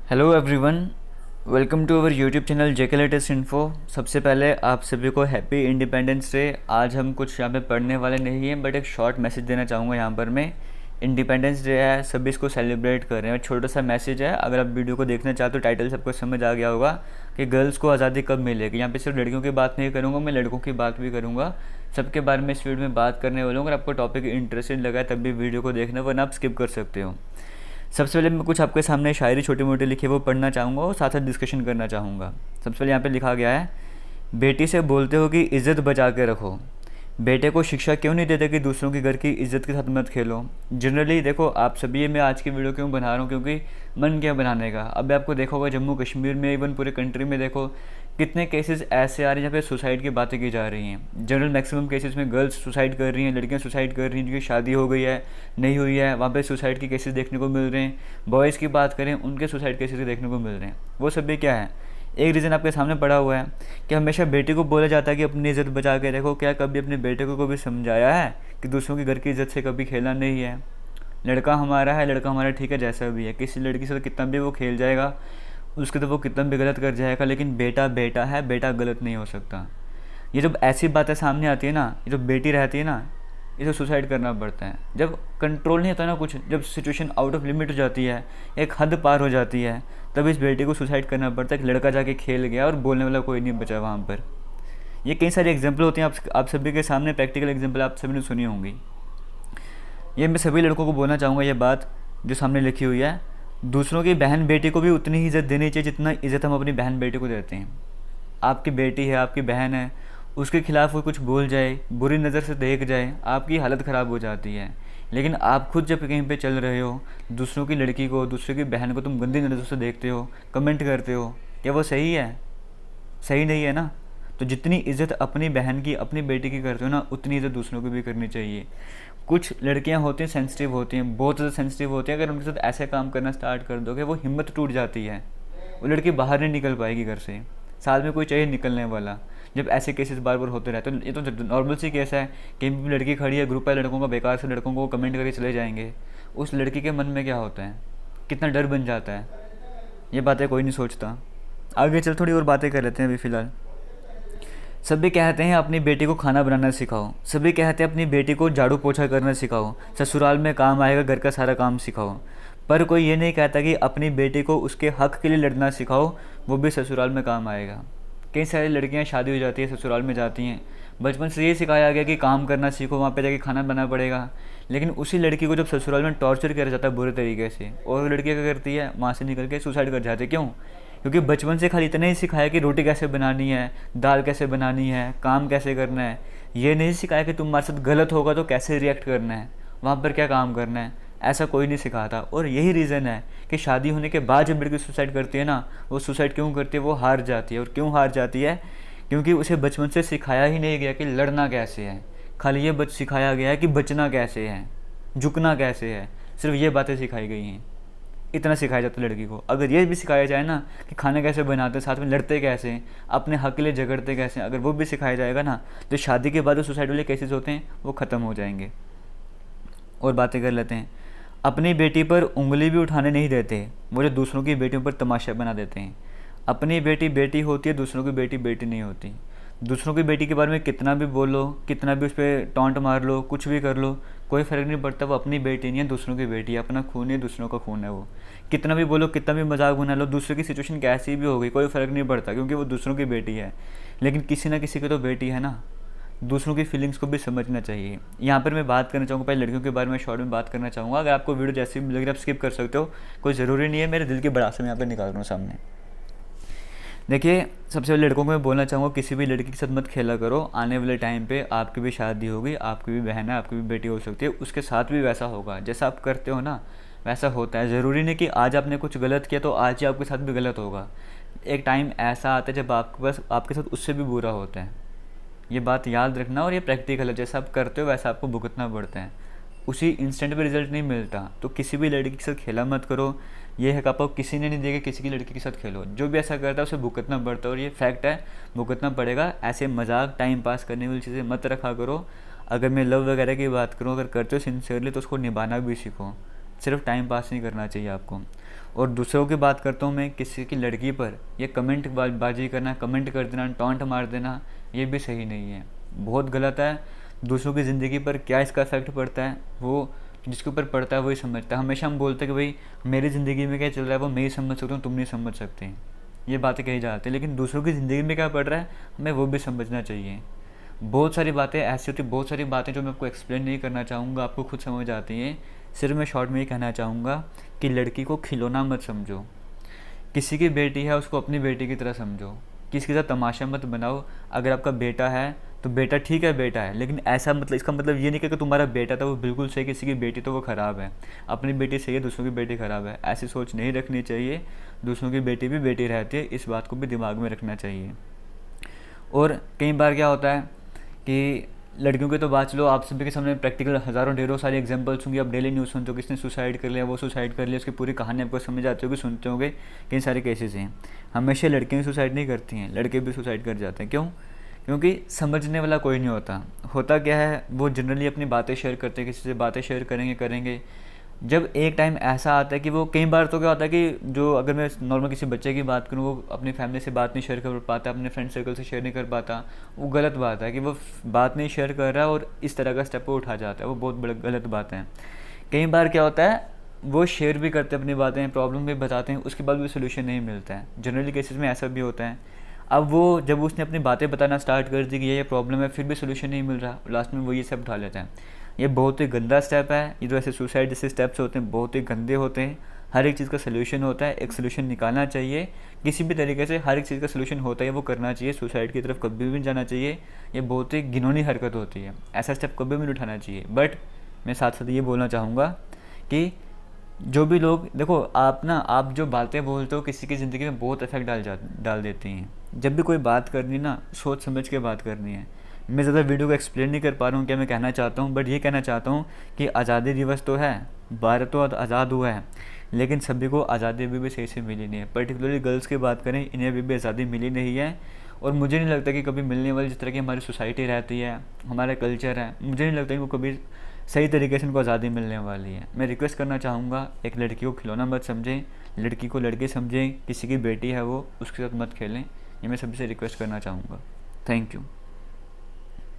Hello everyone, welcome to our YouTube channel JK latest info. सबसे पहले आप सभी को हैप्पी इंडिपेंडेंस डे। आज हम कुछ यहाँ पे पढ़ने वाले नहीं हैं, बट एक शॉर्ट मैसेज देना चाहूँगा। यहाँ पर मैं इंडिपेंडेंस डे है, सभी इसको सेलिब्रेट कर रहे हैं। छोटा सा मैसेज है, अगर आप वीडियो को देखना चाहते हो टाइटल सबको समझ आ गया होगा कि गर्ल्स को आज़ादी कब मिलेगी। यहाँ पे सिर्फ लड़कियों की बात नहीं करूँगा, मैं लड़कों की बात भी करूँगा। सबके बारे में इस वीडियो में बात करने वाला हूँ। अगर आपको टॉपिक इंटरेस्टिंग लगा है तब भी वीडियो को देखना, वरना आप स्किप कर सकते हो। सबसे पहले मैं कुछ आपके सामने शायरी छोटी मोटी लिखी है वो पढ़ना चाहूँगा और साथ साथ डिस्कशन करना चाहूँगा। सबसे पहले यहाँ पे लिखा गया है, बेटी से बोलते हो कि इज़्ज़त बचा के रखो, बेटे को शिक्षा क्यों नहीं देते कि दूसरों के घर की इज़्ज़त के साथ मत खेलो। जनरली देखो, आप सभी, मैं आज की वीडियो क्यों बना रहा हूँ, क्योंकि मन क्या बनाने का। अब आपको देखा होगा जम्मू कश्मीर में, इवन पूरे कंट्री में देखो कितने केसेस ऐसे आ रहे हैं जहाँ पे सुसाइड की बातें की जा रही हैं। जनरल मैक्सिमम केसेस में गर्ल्स सुसाइड कर रही हैं, लड़कियां सुसाइड कर रही हैं, जिनकी शादी हो गई है नहीं हुई है, वहाँ पे सुसाइड के केसेस देखने को मिल रहे हैं। बॉयज़ की बात करें, उनके सुसाइड केसेस देखने को मिल रहे हैं। वो सब भी क्या है, एक रीज़न आपके सामने पड़ा हुआ है कि हमेशा बेटी को बोला जाता है कि अपनी इज़्ज़त बचा के रखो। क्या कभी अपने बेटे को कभी समझाया है कि दूसरों के घर की इज़्ज़त से कभी खेलना नहीं है। लड़का हमारा है, लड़का हमारा ठीक है जैसा भी है, किसी लड़की से तो कितना भी वो खेल जाएगा, उसके तो वो कितना भी गलत कर जाएगा, लेकिन बेटा बेटा है, बेटा गलत नहीं हो सकता। ये जब ऐसी बातें सामने आती है ना, ये जो बेटी रहती है ना, इसे सुसाइड करना पड़ता है। जब कंट्रोल नहीं होता ना कुछ, जब सिचुएशन आउट ऑफ लिमिट हो जाती है, एक हद पार हो जाती है, तब इस बेटी को सुसाइड करना पड़ता है। एक लड़का जाके खेल गया और बोलने वाला कोई नहीं बचा वहाँ पर। ये कई सारे एग्जाम्पल होते हैं आप सभी के सामने, प्रैक्टिकल एग्जाम्पल आप सभी ने सुनी होंगी। ये मैं सभी लड़कों को बोलना चाहूँगा, ये बात जो सामने लिखी हुई है, दूसरों की बहन बेटी को भी उतनी ही इज़्ज़त देनी चाहिए जितना इज़्ज़त हम अपनी बहन बेटी को देते हैं। आपकी बेटी है, आपकी बहन है, उसके खिलाफ कोई कुछ बोल जाए, बुरी नज़र से देख जाए, आपकी हालत ख़राब हो जाती है। लेकिन आप खुद जब कहीं पे चल रहे हो, दूसरों की लड़की को, दूसरे की बहन को तुम गंदी नज़र से देखते हो, कमेंट करते हो, क्या वो सही है? सही नहीं है ना। तो जितनी इज़्ज़त अपनी बहन की, अपनी बेटी की करते हो ना, उतनी इज़्ज़त दूसरों की भी करनी चाहिए। कुछ लड़कियां होती हैं सेंसिटिव होती हैं, बहुत ज़्यादा सेंसिटिव होती हैं। अगर उनके साथ ऐसे काम करना स्टार्ट कर दोगे, वो हिम्मत टूट जाती है, वो लड़की बाहर नहीं निकल पाएगी घर से। साल में कोई चाहिए निकलने वाला। जब ऐसे केसेस बार बार होते रहते हैं, ये तो नॉर्मल सी केस है। कहीं भी लड़की खड़ी है, ग्रुप है लड़कों का, बेकार से लड़कों को कमेंट करके चले जाएंगे, उस लड़की के मन में क्या होता है, कितना डर बन जाता है। ये बातें कोई नहीं सोचता। आगे चल थोड़ी और बातें कर लेते हैं अभी फ़िलहाल। सभी कहते हैं अपनी बेटी को खाना बनाना सिखाओ, सभी कहते हैं अपनी बेटी को झाड़ू पोछा करना सिखाओ, ससुराल में काम आएगा, घर का सारा काम सिखाओ। पर कोई ये नहीं कहता कि अपनी बेटी को उसके हक के लिए लड़ना सिखाओ, वो भी ससुराल में काम आएगा। कई सारी लड़कियां शादी हो जाती है, ससुराल में जाती हैं, बचपन से ये सिखाया गया कि काम करना सीखो, वहाँ पे जाके खाना बनाना पड़ेगा। लेकिन उसी लड़की को जब ससुराल में टॉर्चर किया जाता है बुरे तरीके से, और लड़कियाँ क्या करती है, वहाँ से निकल के सुसाइड कर जाती है। क्यों? क्योंकि बचपन से खाली इतना ही सिखाया कि रोटी कैसे बनानी है, दाल कैसे बनानी है, काम कैसे करना है। ये नहीं सिखाया कि तुम्हारे साथ गलत होगा तो कैसे रिएक्ट करना है, वहाँ पर क्या काम करना है। ऐसा कोई नहीं सिखाता। और यही रीज़न है कि शादी होने के बाद जब लड़की सुसाइड करती है ना, वो सुसाइड क्यों करती है, वो हार जाती है। और क्यों हार जाती है? क्योंकि उसे बचपन से सिखाया ही नहीं गया कि लड़ना कैसे है। खाली ये सिखाया गया है कि बचना कैसे है, झुकना कैसे है। सिर्फ ये बातें सिखाई गई हैं। इतना सिखाया जाता है लड़की को। अगर ये भी सिखाया जाए ना कि खाना कैसे बनाते हैं, साथ में लड़ते कैसे हैं, अपने हक के लिए झगड़ते कैसे हैं, अगर वो भी सिखाया जाएगा ना, तो शादी के बाद जो सुसाइड वाले केसेस होते हैं वो ख़त्म हो जाएंगे। और बातें कर लेते हैं। अपनी बेटी पर उंगली भी उठाने नहीं देते, वो जो दूसरों की बेटियों पर तमाशा बना देते हैं। अपनी बेटी बेटी होती है, दूसरों की बेटी बेटी नहीं होती। दूसरों की बेटी के बारे में कितना भी बोलो, कितना भी उस पर टॉन्ट मार लो, कुछ भी कर लो, कोई फ़र्क नहीं पड़ता। वो अपनी बेटी नहीं है, दूसरों की बेटी है, अपना खून है, दूसरों का खून है। वो कितना भी बोलो, कितना भी मजाक बना लो, दूसरे की सिचुएशन कैसी भी हो गई, कोई फ़र्क नहीं पड़ता, क्योंकि वो दूसरों की बेटी है। लेकिन किसी ना किसी की तो बेटी है ना। दूसरों की फीलिंग्स को भी समझना चाहिए। यहाँ पर मैं बात करना चाहूँगा, पहले लड़कियों के बारे में शॉर्ट में बात करना चाहूँगा। अगर आपको वीडियो जैसी भी लग रही है आप स्किप कर सकते हो, कोई ज़रूरी नहीं है। मेरे दिल की भड़ास मैं यहाँ पर निकाल रहा हूँ सामने। देखिए, सबसे पहले लड़कों को मैं बोलना चाहूँगा, किसी भी लड़की के साथ मत खेला करो। आने वाले टाइम पे आपकी भी शादी होगी, आपकी भी बहन है, आपकी भी बेटी हो सकती है, उसके साथ भी वैसा होगा। जैसा आप करते हो ना, वैसा होता है। ज़रूरी नहीं कि आज आपने कुछ गलत किया तो आज ही आपके साथ भी गलत होगा। एक टाइम ऐसा आता है जब आपके पास, आपके साथ उससे भी बुरा होता है। ये बात याद रखना। और ये प्रैक्टिकल है, जैसा आप करते हो वैसा आपको भुगतना पड़ता है। उसी इंस्टेंट पे रिजल्ट नहीं मिलता। तो किसी भी लड़की के साथ खेला मत करो। ये है कि आपको किसी ने नहीं दिया कि किसी की लड़की के साथ खेलो। जो भी ऐसा करता है उसे भुगतना पड़ता है, और ये फैक्ट है, भुगतना पड़ेगा। ऐसे मजाक, टाइम पास करने वाली चीज़ें मत रखा करो। अगर मैं लव वगैरह की बात करूँ, अगर करते हो सिंसियरली तो उसको निभाना भी सीखो। सिर्फ टाइम पास नहीं करना चाहिए आपको। और दूसरों की बात करता हूँ मैं, किसी की लड़की पर ये कमेंट बाजी करना, कमेंट कर देना, टॉन्ट मार देना, ये भी सही नहीं है, बहुत गलत है। दूसरों की ज़िंदगी पर क्या इसका इफेक्ट पड़ता है वो जिसके ऊपर पड़ता है वही समझता है। हमेशा हम बोलते हैं कि भाई मेरी ज़िंदगी में क्या चल रहा है वो मैं ही समझ सकता हूँ, तुम नहीं समझ सकते, ये बातें कही जाती हैं। लेकिन दूसरों की ज़िंदगी में क्या पड़ रहा है हमें वो भी समझना चाहिए। बहुत सारी बातें ऐसी होती, बहुत सारी बातें जो मैं आपको एक्सप्लेन नहीं करना चाहूँगा, आपको खुद समझ आती हैं। सिर्फ मैं शॉर्ट में ये कहना चाहूँगा कि लड़की को खिलौना मत समझो, किसी की बेटी है उसको अपनी बेटी की तरह समझो, किसी के साथ तमाशा मत बनाओ। अगर आपका बेटा है तो बेटा ठीक है, बेटा है, लेकिन ऐसा मतलब इसका मतलब ये नहीं कि तुम्हारा बेटा था वो बिल्कुल सही, किसी की बेटी तो वो ख़राब है, अपनी बेटी सही है दूसरों की बेटी ख़राब है, ऐसी सोच नहीं रखनी चाहिए। दूसरों की बेटी भी बेटी रहती है, इस बात को भी दिमाग में रखना चाहिए। और कई बार क्या होता है कि लड़कियों की तो बात चलो, आप सभी के सामने प्रैक्टिकल हज़ारों ढेरों सारी एग्जांपल्स होंगी, आप डेली न्यूज़ सुनते हो किसने सुसाइड कर लिया, वो सुसाइड कर लिया, उसकी पूरी कहानी आपको समझ आती होगी, सुनते होंगे कई सारे केसेस हैं। हमेशा लड़कियाँ ही सुसाइड नहीं करती हैं, लड़के भी सुसाइड कर जाते हैं। क्यों? क्योंकि समझने वाला कोई नहीं होता। होता क्या है, वो जनरली अपनी बातें शेयर करते हैं, किसी से बातें शेयर करेंगे। जब एक टाइम ऐसा आता है कि वो, कई बार तो क्या होता है कि जो, अगर मैं नॉर्मल किसी बच्चे की बात करूँ, वो अपनी फैमिली से बात नहीं शेयर कर पाता, अपने फ्रेंड सर्कल से शेयर नहीं कर पाता, वो गलत बात है कि वो बात नहीं शेयर कर रहा है और इस तरह का स्टेप उठा जाता है, वो बहुत बड़ा गलत बात है। कई बार क्या होता है वो शेयर भी करते हैं अपनी बातें, प्रॉब्लम भी बताते हैं, उसके बाद भी सोल्यूशन नहीं मिलता है। जनरली केसेस में ऐसा भी होता है। अब वो जब उसने अपनी बातें बताना स्टार्ट कर दी कि ये प्रॉब्लम है, फिर भी सोल्यूशन नहीं मिल रहा, लास्ट में वो ये सब उठा लेता है। ये बहुत ही गंदा स्टेप है। ये जो ऐसे सुसाइड जैसे स्टेप्स होते हैं बहुत ही गंदे होते हैं। हर एक चीज़ का सोल्यूशन होता है, एक सोल्यूशन निकालना चाहिए किसी भी तरीके से, हर एक चीज़ का सोल्यूशन होता है, वो करना चाहिए। सुसाइड की तरफ कभी भी नहीं जाना चाहिए, ये बहुत ही घिनौनी हरकत होती है, ऐसा स्टेप कभी भी नहीं उठाना चाहिए। बट मैं साथ साथ ये बोलना चाहूँगा कि जो भी लोग, देखो आप जो बातें बोलते हो किसी की ज़िंदगी में बहुत इफेक्ट डाल देती हैं। जब भी कोई बात करनी ना, सोच समझ के बात करनी है। मैं ज़्यादा वीडियो को एक्सप्लेन नहीं कर पा रहा हूँ क्या मैं कहना चाहता हूँ, बट ये कहना चाहता हूँ कि आज़ादी दिवस तो है, भारत तो आज़ाद हुआ है, लेकिन सभी को आज़ादी अभी भी सही से मिली नहीं है। पर्टिकुलरली गर्ल्स की बात करें, इन्हें अभी भी आज़ादी मिली नहीं है। और मुझे नहीं लगता कि कभी मिलने वाली, जिस तरह की हमारी सोसाइटी रहती है, हमारा कल्चर है, मुझे नहीं लगता कि वो कभी सही तरीके से उनको आज़ादी मिलने वाली है। मैं रिक्वेस्ट करना चाहूँगा, एक लड़की को खिलौना मत समझें, लड़की को लड़के समझें, किसी की बेटी है वो उसके साथ मत खेलें। ये मैं सभी से रिक्वेस्ट करना चाहूँगा। Thank you.